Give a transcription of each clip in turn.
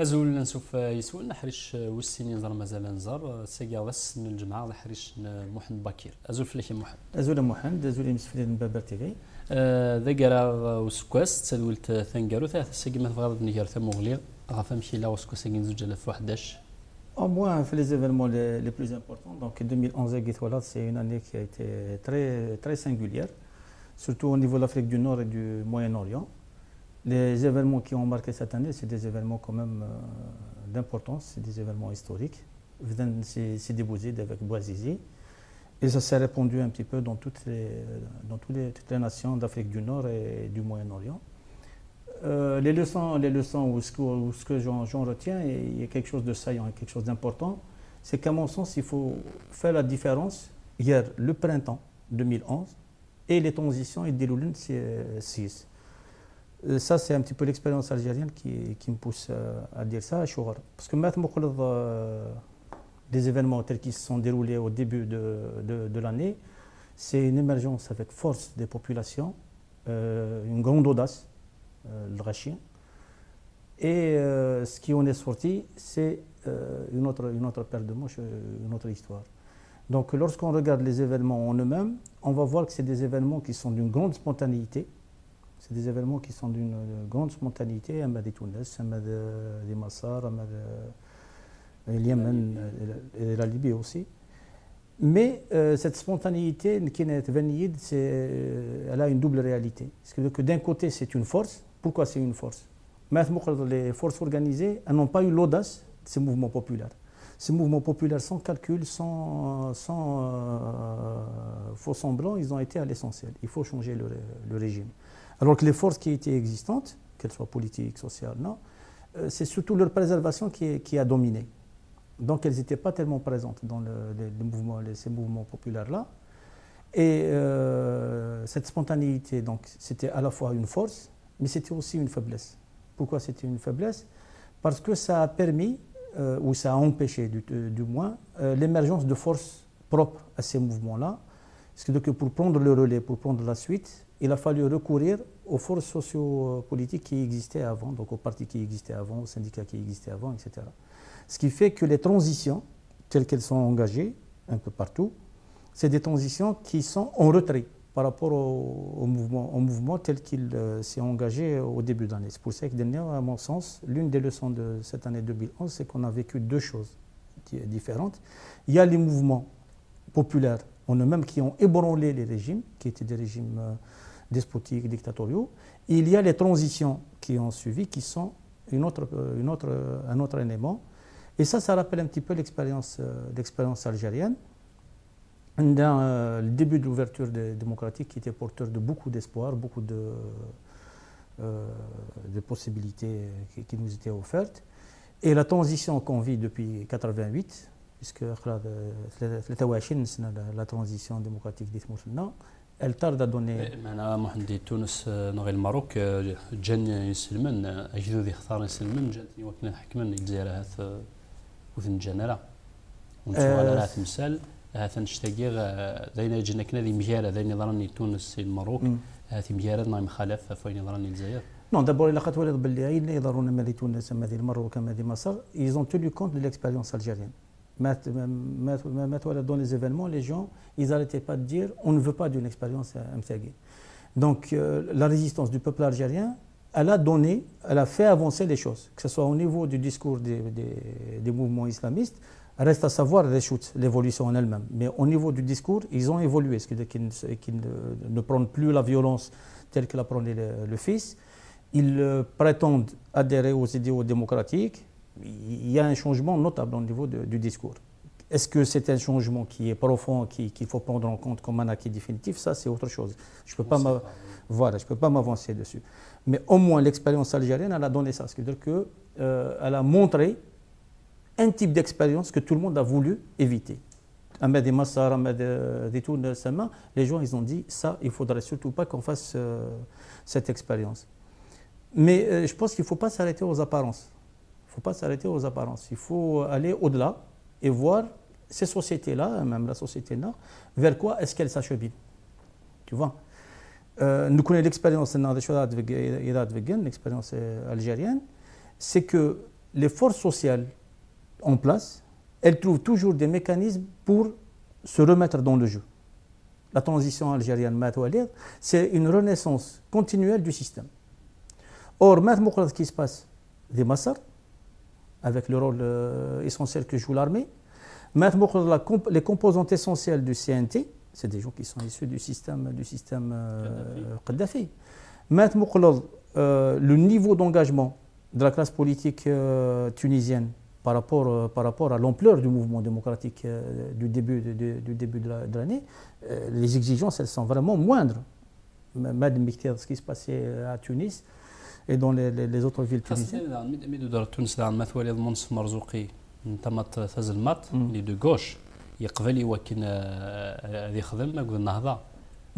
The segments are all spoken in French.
أزول نسوف يسول نحرش والسنين زر مازال نزار ساقي بس من الجمعة نحرش محمد بكير أزول فلاش محمد أزول محمد أزول مسفلين بابر تيفي ذا قرا وسكواس تسولت ثانقارو ثلاث ساقي ما تغرض نيجر ثموغليا غافا مشي لا وسكواس ساقي نزوج 2011. Au moins, fait les événements les plus importants. Donc 2011, c'est une année qui a été très, très singulière, surtout au niveau de l'Afrique du Nord et du Moyen-Orient. Les événements qui ont marqué cette année, c'est des événements quand même d'importance, c'est des événements historiques. C'est des Bouzid avec Bouazizi. Et ça s'est répandu un petit peu dans toutes les nations d'Afrique du Nord et du Moyen-Orient. Les leçons ou ce que j'en retiens, il y a quelque chose de saillant, quelque chose d'important, c'est qu'à mon sens, il faut faire la différence hier, le printemps 2011 et les transitions et Délouline 6. Ça, c'est un petit peu l'expérience algérienne qui me pousse à dire ça à Chouar. Parce que maintenant, des événements tels qu'ils se sont déroulés au début de l'année, c'est une émergence avec force des populations, une grande audace. Le rachien. Et ce qui en est sorti, c'est une autre paire de manches, une autre histoire. Donc lorsqu'on regarde les événements en eux-mêmes, on va voir que c'est des événements qui sont d'une grande spontanéité. C'est des événements qui sont d'une grande spontanéité. Amad Tunis, Amad Massar, Amad le Yémen et la Libye aussi. Mais cette spontanéité qui est vénide, elle a une double réalité. Parce que d'un côté, c'est une force. Pourquoi c'est une force? Les forces organisées n'ont pas eu l'audace de ces mouvements populaires. Ces mouvements populaires sans calcul, sans faux semblants, ils ont été à l'essentiel. Il faut changer le régime. Alors que les forces qui étaient existantes, qu'elles soient politiques, sociales, non, c'est surtout leur préservation qui a dominé. Donc elles n'étaient pas tellement présentes dans ces mouvements populaires-là. Et cette spontanéité, donc, c'était à la fois une force, mais c'était aussi une faiblesse. Pourquoi c'était une faiblesse? Parce que ça a permis, ou ça a empêché du moins, l'émergence de forces propres à ces mouvements-là. Parce que pour prendre le relais, pour prendre la suite, il a fallu recourir aux forces sociopolitiques qui existaient avant, donc aux partis qui existaient avant, aux syndicats qui existaient avant, etc. Ce qui fait que les transitions, telles qu'elles sont engagées un peu partout, c'est des transitions qui sont en retrait par rapport au mouvement tel qu'il s'est engagé au début d'année. C'est pour ça que, à mon sens, l'une des leçons de cette année 2011, c'est qu'on a vécu deux choses différentes. Il y a les mouvements populaires en eux-mêmes qui ont ébranlé les régimes, qui étaient des régimes despotiques, dictatoriaux. Et il y a les transitions qui ont suivi, qui sont un autre élément. Et ça rappelle un petit peu l'expérience algérienne. Le début de l'ouverture démocratique qui était porteur de beaucoup d'espoir, beaucoup de possibilités qui nous étaient offertes. Et la transition qu'on vit depuis 1988, puisque la transition démocratique d'Ithmoufna, elle tarde à donner. أنا محمد تونس نغير الماروك جاني يسلمن أجدودي اختار يسلمن جاتني وكنا حكمن الجزائر هاث وثن جنرا ونشوف على راه تمثال هاث نشتاقي ذينا جنا كنا ذي مجارة ذي نظرني تونس الماروك هاث مجارة ما مخالف فين نظرني الجزائر. Non, d'abord, il a fait le باللي ils يظهرون مالي تونس مالي الماروك مالي مصر, ils ont tenu compte de l'expérience algérienne. Dans les événements, les gens, ils n'arrêtaient pas de dire on ne veut pas d'une expérience MTG. Donc la résistance du peuple algérien, elle a fait avancer les choses, que ce soit au niveau du discours des mouvements islamistes, reste à savoir l'évolution en elle-même. Mais au niveau du discours, ils ont évolué, c'est-à-dire qu'ils ne prennent plus la violence telle que la prenait le fils. Ils prétendent adhérer aux idéaux démocratiques. Il y a un changement notable au niveau du discours. Est-ce que c'est un changement qui est profond, qu'il faut prendre en compte comme un acquis définitif? Ça, c'est autre chose. Je ne peux pas m'avancer dessus. Mais au moins, l'expérience algérienne, elle a donné ça. C'est-à-dire qu'elle a montré un type d'expérience que tout le monde a voulu éviter. Ahmed Massar, Ahmed Ditoun Sama, les gens, ils ont dit ça, il ne faudrait surtout pas qu'on fasse cette expérience. Mais je pense qu'il ne faut pas s'arrêter aux apparences. Il ne faut pas s'arrêter aux apparences. Il faut aller au-delà et voir ces sociétés-là, même la société-là, vers quoi est-ce qu'elles s'acheminent. Tu vois, nous connaissons l'expérience algérienne, c'est que les forces sociales en place, elles trouvent toujours des mécanismes pour se remettre dans le jeu. La transition algérienne, c'est une renaissance continuelle du système. Or, maintenant, ce qui se passe des massacres, avec le rôle essentiel que joue l'armée, maintenant, les composantes essentielles du CNT, c'est des gens qui sont issus du système Kadhafi. Maintenant, le niveau d'engagement de la classe politique tunisienne par rapport à l'ampleur du mouvement démocratique du début de l'année, les exigences, elles sont vraiment moindres. Même ce qui se passait à Tunis et dans les autres villes tunisiennes.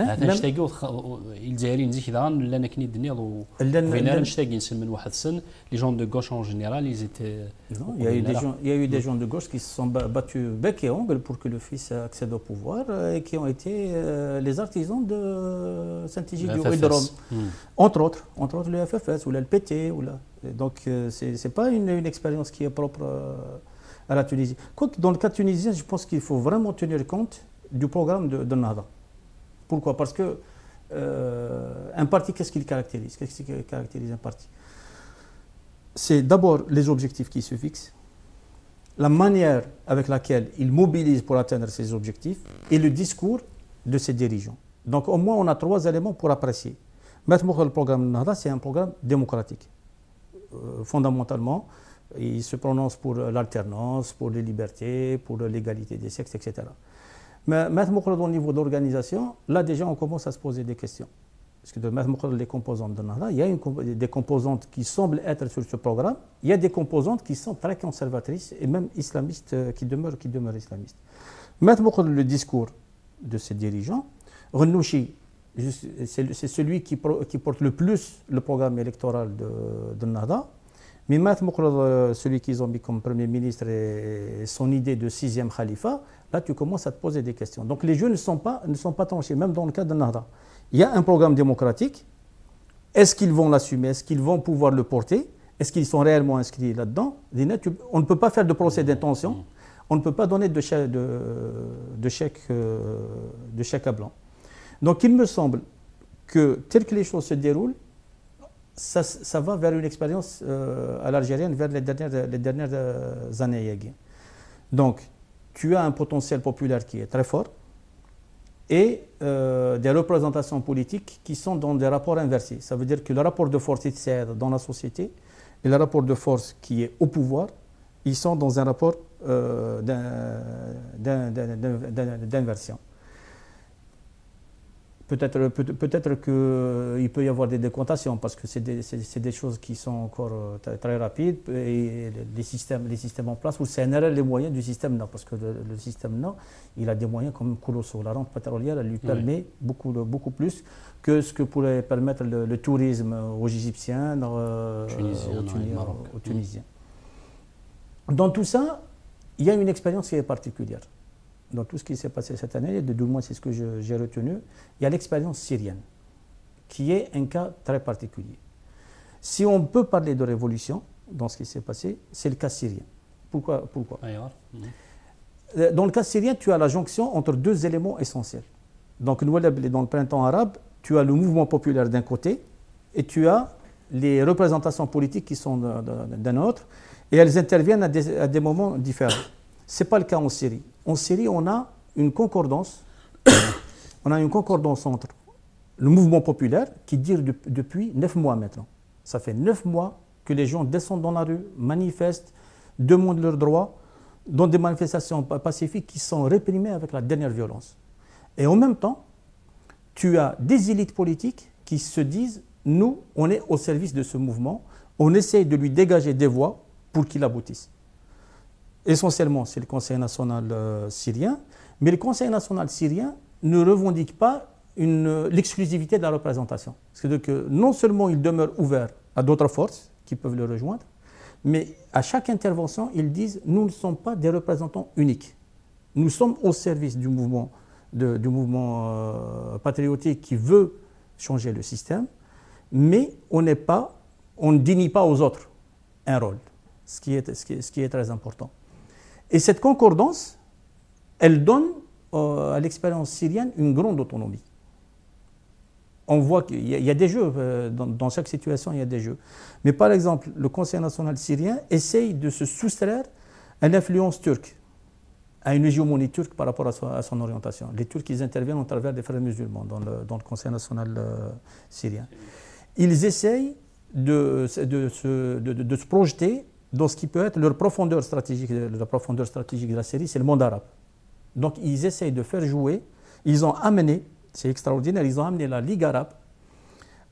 هذا نشتاقوا الجزائريين نزيد لنا كني الدنيا وبغينا نشتاقين نسمن واحد السن لي جون دو غوش اون جينيرال ils étaient il y a eu des gens de gauche qui se sont battus bec et ongle pour que le fils accède au pouvoir et qui ont été les artisans de Saint-Égidio et de Rome, entre autres le FFS ou le LPT donc c'est pas une expérience qui est propre à la Tunisie. Quoique dans le cas tunisien, je pense qu'il faut vraiment tenir compte du programme de Nahda. Pourquoi? Parce que un parti, qu'est-ce qu'il caractérise? Qu'est-ce qui caractérise un parti? C'est d'abord les objectifs qui se fixent, la manière avec laquelle il mobilise pour atteindre ces objectifs et le discours de ses dirigeants. Donc au moins on a 3 éléments pour apprécier. Maintenant, le programme Nahda, c'est un programme démocratique. Fondamentalement, il se prononce pour l'alternance, pour les libertés, pour l'égalité des sexes, etc. Mais maintenant, au niveau d'organisation, là déjà on commence à se poser des questions. Parce que maintenant, les composantes de Nahda, il y a des composantes qui semblent être sur ce programme, il y a des composantes qui sont très conservatrices et même islamistes, qui demeurent islamistes. Maintenant, le discours de ces dirigeants, Renouchi, c'est celui qui porte le plus le programme électoral de Nahda. Mais maintenant, celui qu'ils ont mis comme Premier ministre et son idée de 6e khalifa, là tu commences à te poser des questions. Donc les jeux ne sont pas tranchés, même dans le cas de Nahda. Il y a un programme démocratique. Est-ce qu'ils vont l'assumer? Est-ce qu'ils vont pouvoir le porter? Est-ce qu'ils sont réellement inscrits là-dedans? On ne peut pas faire de procès d'intention. On ne peut pas donner de chèque à blanc. Donc il me semble que tel que les choses se déroulent, ça va vers une expérience à l'algérienne vers les dernières années. Donc, tu as un potentiel populaire qui est très fort et des représentations politiques qui sont dans des rapports inversés. Ça veut dire que le rapport de force dans la société et le rapport de force qui est au pouvoir, ils sont dans un rapport d'inversion. Peut-être qu'il peut y avoir des décomptations parce que c'est des choses qui sont encore très rapides et les systèmes en place, ou CNRL, les moyens du système non, parce que le système non, il a des moyens comme colossaux. La rente pétrolière, elle lui permet beaucoup plus que ce que pourrait permettre le tourisme aux Égyptiens, aux Tunisiens. Dans tout ça, il y a une expérience qui est particulière. Dans tout ce qui s'est passé cette année, du moins c'est ce que j'ai retenu, il y a l'expérience syrienne, qui est un cas très particulier. Si on peut parler de révolution dans ce qui s'est passé, c'est le cas syrien. Pourquoi? Dans le cas syrien, tu as la jonction entre 2 éléments essentiels. Donc, dans le printemps arabe, tu as le mouvement populaire d'un côté et tu as les représentations politiques qui sont d'un autre, et elles interviennent à des moments différents. Ce n'est pas le cas en Syrie. En Syrie, on a une concordance. Entre le mouvement populaire qui dure depuis 9 mois maintenant. Ça fait 9 mois que les gens descendent dans la rue, manifestent, demandent leurs droits, dans des manifestations pacifiques qui sont réprimées avec la dernière violence. Et en même temps, tu as des élites politiques qui se disent « Nous, on est au service de ce mouvement, on essaye de lui dégager des voies pour qu'il aboutisse ». Essentiellement, c'est le Conseil national syrien, mais le Conseil national syrien ne revendique pas l'exclusivité de la représentation. C'est-à-dire que non seulement il demeure ouvert à d'autres forces qui peuvent le rejoindre, mais à chaque intervention, ils disent « Nous ne sommes pas des représentants uniques. Nous sommes au service du mouvement patriotique qui veut changer le système, mais on ne dénie pas aux autres un rôle. » ce qui est très important. Et cette concordance, elle donne à l'expérience syrienne une grande autonomie. On voit qu'il y a des jeux, dans chaque situation il y a des jeux. Mais par exemple, le Conseil national syrien essaye de se soustraire à l'influence turque, à une hégémonie turque par rapport à son orientation. Les Turcs, ils interviennent au travers des frères musulmans dans le Conseil national syrien. Ils essayent de se projeter dans ce qui peut être leur profondeur stratégique. La profondeur stratégique de la Syrie, c'est le monde arabe. Donc ils essayent de faire jouer, ils ont amené, c'est extraordinaire, ils ont amené la Ligue arabe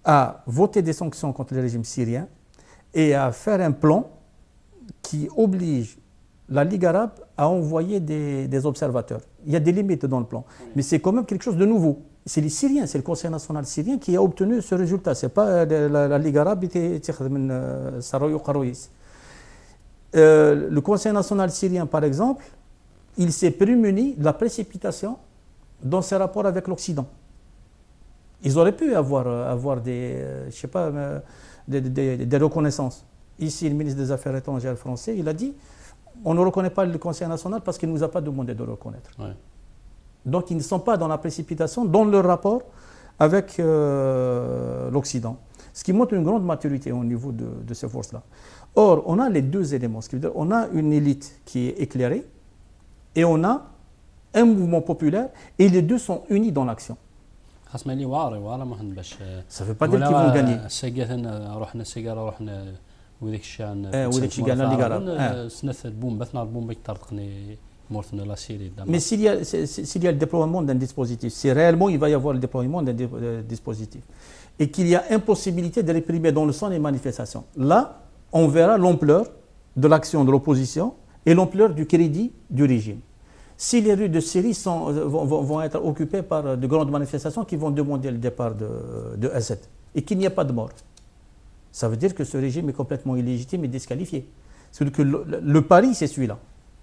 à voter des sanctions contre le régime syrien et à faire un plan qui oblige la Ligue arabe à envoyer des observateurs. Il y a des limites dans le plan, mais c'est quand même quelque chose de nouveau. C'est les Syriens, c'est le Conseil national syrien qui a obtenu ce résultat. Ce n'est pas la Ligue arabe qui le Conseil national syrien, par exemple, il s'est prémuni de la précipitation dans ses rapports avec l'Occident. Ils auraient pu avoir des reconnaissances. Ici, le ministre des Affaires étrangères français, il a dit on ne reconnaît pas le Conseil national parce qu'il ne nous a pas demandé de le reconnaître. Ouais. Donc, ils ne sont pas dans la précipitation dans leur rapport avec l'Occident. Ce qui montre une grande maturité au niveau de ces forces-là. Or, on a les deux éléments. Ce qui veut dire on a une élite qui est éclairée et on a un mouvement populaire et les deux sont unis dans l'action. Ça ne veut pas dire qu'ils vont gagner. Mais s'il y a le déploiement d'un dispositif, si réellement il va y avoir le déploiement d'un dispositif et qu'il y a impossibilité de réprimer dans le sang les manifestations, là, on verra l'ampleur de l'action de l'opposition et l'ampleur du crédit du régime. Si les rues de Syrie vont être occupées par de grandes manifestations qui vont demander le départ de Assad et qu'il n'y a pas de mort, ça veut dire que ce régime est complètement illégitime et disqualifié. C'est que le pari, c'est celui-là.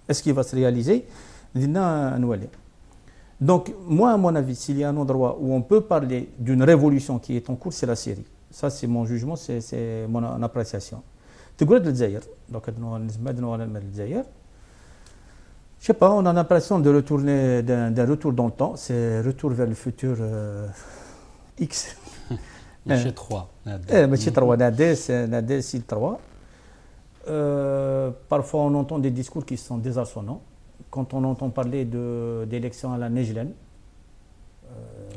Est-ce qu'il va se réaliser? Donc, moi, à mon avis, s'il y a un endroit où on peut parler d'une révolution qui est en cours, c'est la Syrie. Ça, c'est mon jugement, c'est mon appréciation. تقول الجزائر donc je sais pas, on a l'impression de retourner d'un retour dans le temps, c'est retour vers le futur X. ماشي 3 ماشي 3 نادي سي 3. Parfois on entend des discours qui sont désarçonnants quand on entend parler d'élections à la Nejlen.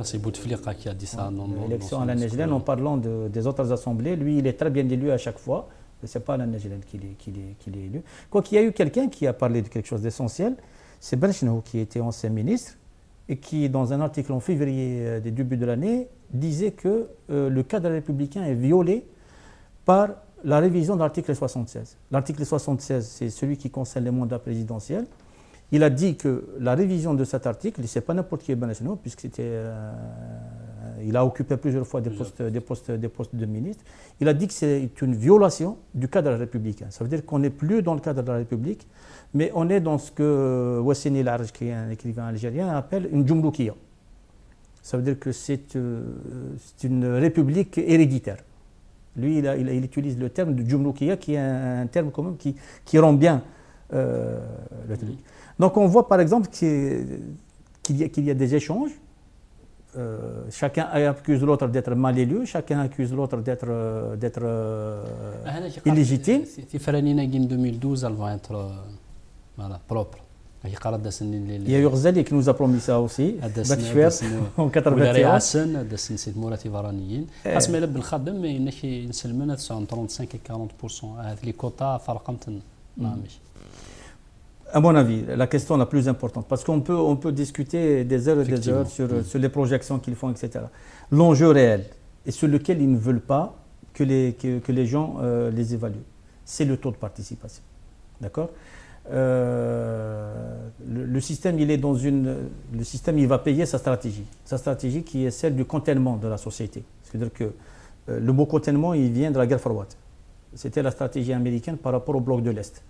C'est Bouteflika qui a dit ça. L'élection à la Nejlen en parlant des autres assemblées, lui il est très bien élu à chaque fois. Ce n'est pas la Nejlen qu'il est élu. Quoi qu'il y a eu quelqu'un qui a parlé de quelque chose d'essentiel, c'est Benchnou qui était ancien ministre et qui, dans un article en février des débuts de l'année, disait que le cadre républicain est violé par la révision de l'article 76. L'article 76, c'est celui qui concerne les mandats présidentiels. Il a dit que la révision de cet article, ce n'est pas n'importe qui est Benchnou, il a occupé plusieurs fois des postes de ministre. Il a dit que c'est une violation du cadre républicain. Ça veut dire qu'on n'est plus dans le cadre de la République, mais on est dans ce que Wassini Larj, qui est un écrivain algérien, appelle une djumloukia. Ça veut dire que c'est une république héréditaire. Lui, il utilise le terme de djumloukia, qui est un terme quand même qui rend bien le truc. Donc on voit par exemple qu'il y a des échanges. Chacun accuse l'autre d'être mal élu, chacun accuse l'autre d'être illégitime. En 2012, elles vont être propres. Il y a eu Ghazali qui nous a promis ça aussi. En 81. À mon avis, la question la plus importante, parce qu'on peut discuter des heures et des heures sur les projections qu'ils font, etc. L'enjeu réel, et sur lequel ils ne veulent pas que les gens les évaluent, c'est le taux de participation. D'accord ? Le système, le système, il va payer sa stratégie qui est celle du containment de la société. C'est-à-dire que le mot containment, il vient de la guerre froide. C'était la stratégie américaine par rapport au bloc de l'Est.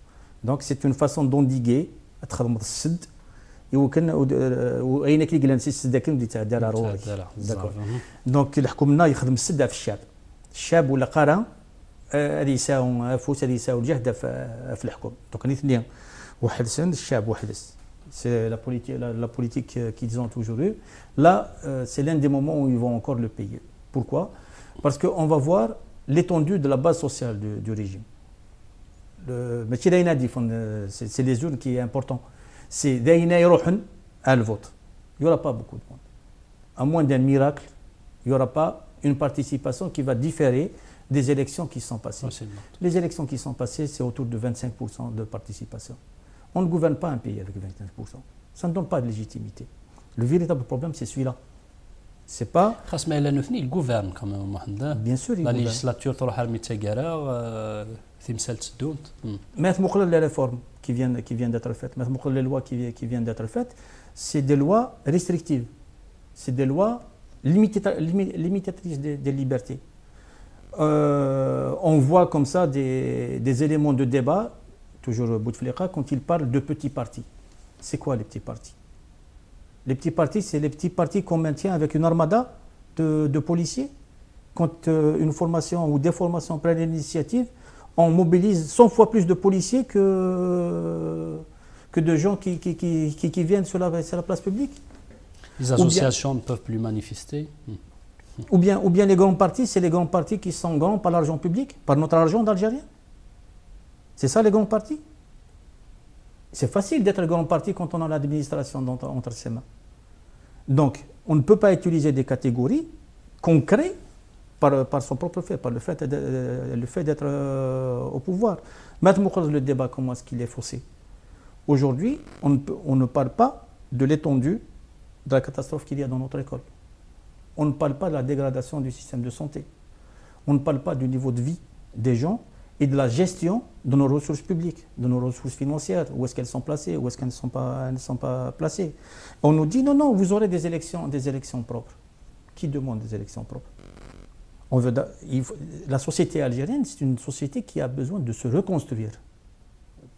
Donc c'est une façon d'endiguer donc الحكومة يخدم السد في الشعب ولا قارة هذه يساووا فوس هذه يساووا الجهد في الحكم دونك الاثنين واحد سن الشعب واحد c'est la politique qu'ils ont toujours eue. Là, c'est l'un des moments où ils vont encore le payer. Pourquoi? Parce qu'on va voir l'étendue de la base sociale du régime. Mais c'est les urnes qui est important. C'est à le vote. Il n'y aura pas beaucoup de monde. À moins d'un miracle, il n'y aura pas une participation qui va différer des élections qui sont passées. Les élections qui sont passées, c'est autour de 25% de participation. On ne gouverne pas un pays avec 25%. Ça ne donne pas de légitimité. Le véritable problème, c'est celui-là. C'est pas... il gouverne quand même. Bien sûr, il gouverne. La législature, les réformes qui viennent d'être faites, les lois qui viennent d'être faites, c'est des lois restrictives. C'est des lois limitatrices des libertés. On voit comme ça des éléments de débat, toujours Bouteflika, quand il parle de petits partis. C'est quoi les petits partis? Les petits partis, c'est les petits partis qu'on maintient avec une armada de policiers. Quand une formation ou des formations prennent l'initiative, on mobilise 100 fois plus de policiers que de gens qui viennent sur la place publique. Les associations ne peuvent plus manifester. Ou bien les grands partis, c'est les grands partis qui sont grands par l'argent public, par notre argent d'Algériens. C'est ça les grands partis. C'est facile d'être grand parti quand on a l'administration entre ses mains. Donc, on ne peut pas utiliser des catégories qu'on crée par son propre fait, par le fait d'être au pouvoir. Maintenant, le débat, comment est-ce qu'il est faussé? Aujourd'hui, on ne parle pas de l'étendue de la catastrophe qu'il y a dans notre école. On ne parle pas de la dégradation du système de santé. On ne parle pas du niveau de vie des gens et de la gestion de nos ressources publiques, de nos ressources financières, où est-ce qu'elles sont placées, où est-ce qu'elles ne sont pas placées. On nous dit non, vous aurez des élections propres. Qui demande des élections propres? La société algérienne, c'est une société qui a besoin de se reconstruire.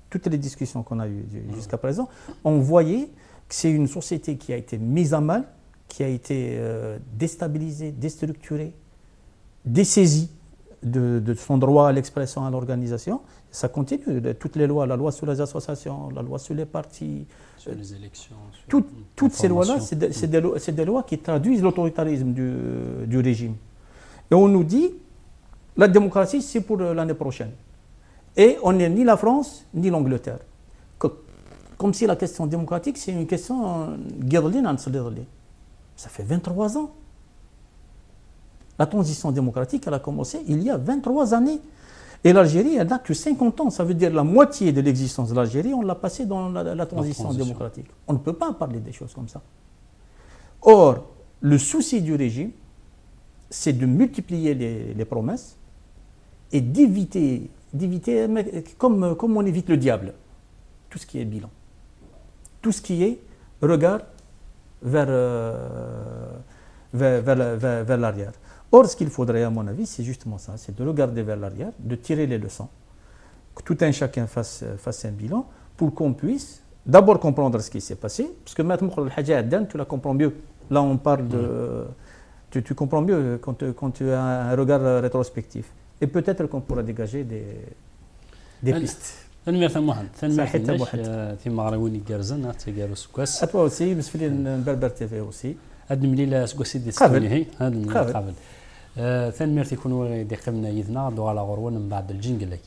Toutes les discussions qu'on a eues jusqu'à présent, on voyait que c'est une société qui a été mise à mal, qui a été déstabilisée, déstructurée, dessaisie de son droit à l'expression, à l'organisation. Ça continue. Toutes les lois, la loi sur les associations, la loi sur les partis, sur les élections. Toutes ces lois-là, c'est des lois qui traduisent l'autoritarisme du régime. Et on nous dit, la démocratie, c'est pour l'année prochaine. Et on n'est ni la France, ni l'Angleterre. Comme si la question démocratique, c'est une question... Ça fait 23 ans. La transition démocratique, elle a commencé il y a 23 années. Et l'Algérie, elle n'a que 50 ans. Ça veut dire la moitié de l'existence de l'Algérie, on l'a passé dans la transition démocratique. On ne peut pas parler des choses comme ça. Or, le souci du régime, c'est de multiplier les promesses et d'éviter, comme on évite le diable, tout ce qui est bilan. Tout ce qui est regard vers l'arrière. Or, ce qu'il faudrait, à mon avis, c'est justement ça, c'est de regarder vers l'arrière, de tirer les leçons, que tout un chacun fasse un bilan, pour qu'on puisse d'abord comprendre ce qui s'est passé, parce que maintenant, tu la comprends mieux. Là, on parle de... Tu comprends mieux quand tu as un regard rétrospectif. Et peut-être qu'on pourra dégager des pistes. ثاني واحد ثم غراويني كارزن تيجارو سكواس اتوا اوسي مسفلي نبربر تي في اوسي هاد المليله سكواسي دي سكوني هاد قابل ثاني ميرتي يكونوا دي قمنا يذنا دو على غروان من بعد الجنجل